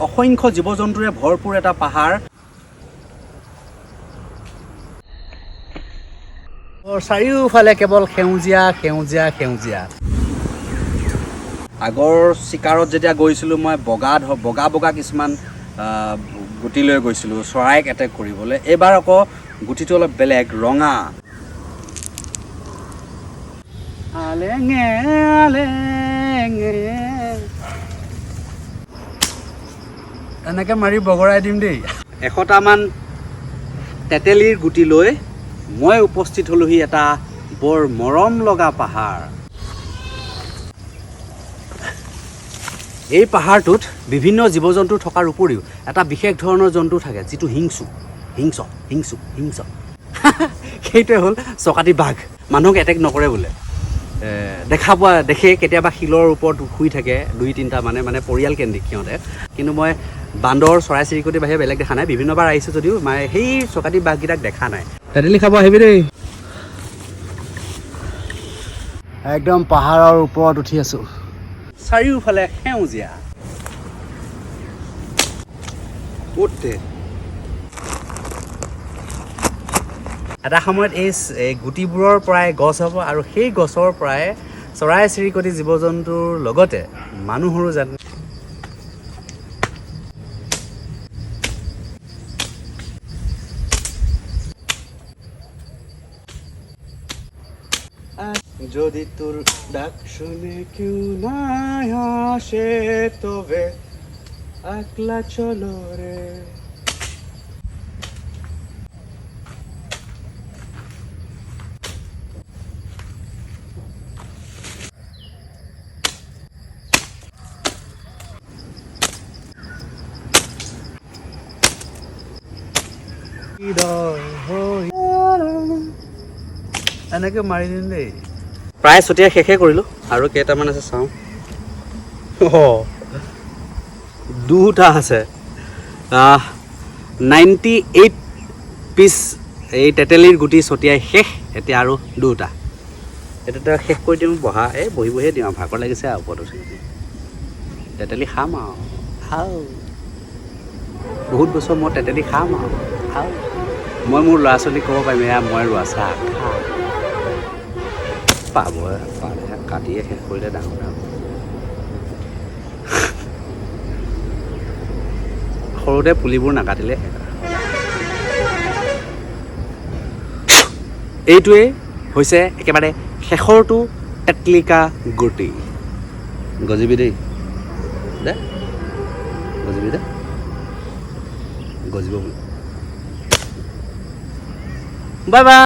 অসংখ্য জীৱ জন্তুৰে ভৰপূৰ এটা পাহাৰ। চাৰিওফালে কেৱল সেউজীয়া সেউজীয়া সেউজীয়া। আগৰ চিকাৰত যেতিয়া গৈছিলোঁ মই বগা বগা কিছুমান গুটি লৈ গৈছিলোঁ চৰাইক এটেক কৰিবলৈ। এইবাৰ আকৌ গুটিটো অলপ বেলেগ, ৰঙা। এনেকৈ মাৰি বগৰাই দিম দেই। 100টামান তেতেলীৰ গুটি লৈ মই উপস্থিত হ'লোহি এটা বৰ মৰম লগা পাহাৰ। এই পাহাৰটোত বিভিন্ন জীৱ জন্তু থকাৰ উপৰিও এটা বিশেষ ধৰণৰ জন্তু থাকে, যিটো হিংস্ৰ। সেইটোৱে হ'ল চকাতি বাঘ। মানুহক এটেক নকৰে বোলে। দেখে কেতিয়াবা শিলৰ ওপৰত শুই থাকে 2-3টা মানে পৰিয়ালকেন্দ্ৰিক সিহঁতে। কিন্তু মই বান্দৰ চৰাই চিৰিকটিৰ বাহিৰে বেলেগ দেখা নাই। বিভিন্নবাৰ আহিছোঁ যদিও সেই চকাতি বাঘকেইটাক দেখা নাই। তেতেলী খাব আহিবি দেই। একদম পাহাৰৰ ওপৰত উঠি আছোঁ, চাৰিওফালে সেউজীয়া। এটা সময়ত এই গুটিবোৰৰ পৰাই গছ হ'ব আৰু সেই গছৰ পৰাই চৰাই চিৰিকটি জীৱ জন্তুৰ লগতে মানুহৰো জানে। যদি তোর ডাক শুনে কেউ না আসে তবে একলা চলো রে। এনেকৈ মাৰি দিম দেই। প্ৰায় ছটিয়াই শেষে কৰিলোঁ, আৰু কেইটামান আছে চাওঁ। 2টা আছে। 98 পিচ এই তেতেলীৰ গুটি ছটিয়াই শেষ। এতিয়া আৰু 2টা। এইটো শেষ কৰি দিওঁ। বহিয়ে দিওঁ আৰু ভাগৰ লাগিছে আৰু ওপৰত উঠি। তেতেলী খাম আৰু খাওঁ। বহুত বছৰ মই তেতেলী খাম আৰু খাওঁ। মই মোৰ ল'ৰা ছোৱালীক ক'ব পাৰিম, এয়া মই ৰোৱা চাহ খা। পালে কাটিয়ে শেষ কৰিলে ডাঙৰ ডাঙৰ। সৰুতে পুলিবোৰ নাকাটিলে। এইটোৱেই হৈছে একেবাৰে শেষৰটো তেতলিকা গুটি। গজিবি দেই, গজিব বোলে। Bye bye.